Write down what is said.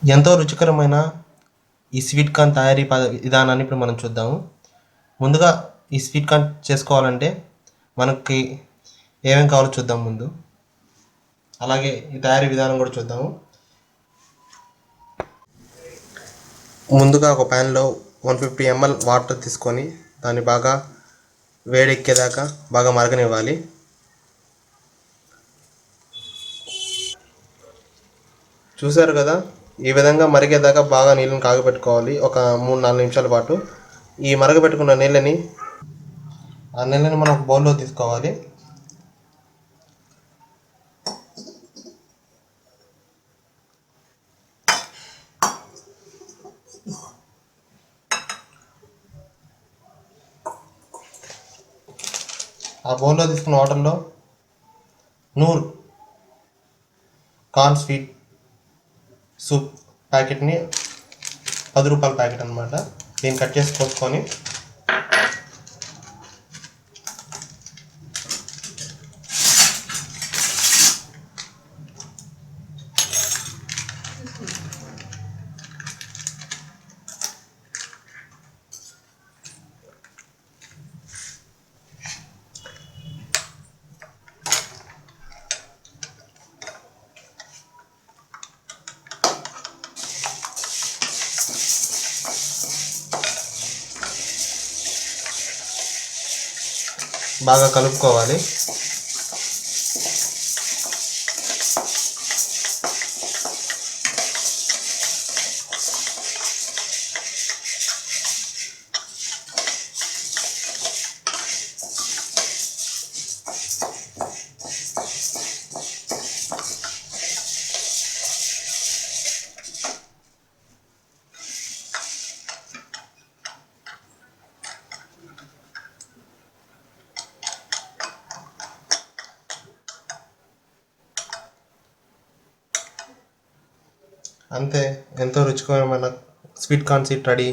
ఎంతో రుచికరమైన ఈ స్వీట్ కార్న్ తయారీ విధానాన్ని ఇప్పుడు మనం చూద్దాము. ముందుగా ఈ స్వీట్ కార్న్ చేసుకోవాలంటే మనకి ఏమేమి కావాలో చూద్దాం ముందు. అలాగే ఈ తయారీ విధానం కూడా చూద్దాము. ముందుగా ఒక ప్యాన్లో 150 ml వాటర్ తీసుకొని దాన్ని బాగా వేడెక్కేదాకా బాగా మరగనివ్వాలి. చూసారు కదా, ఈ విధంగా మరిగేదాకా బాగా నీళ్ళని కాగబెట్టుకోవాలి ఒక 3-4 నిమిషాల పాటు. ఈ మరగబెట్టుకున్న నీళ్ళని మనం ఒక బౌల్లో తీసుకోవాలి. ఆ బౌల్లో తీసుకున్న వాటర్లో నూర్ కార్న్ స్వీట్ సూప్ ప్యాకెట్ని, 10 రూపాయల ప్యాకెట్ అనమాట, దీన్ని కట్ చేసి పోసుకొని బాగా కలుపుకోవాలి. అంతే, ఎంతో రుచికరమైన స్వీట్ కార్న్ సీట్ రెడీ.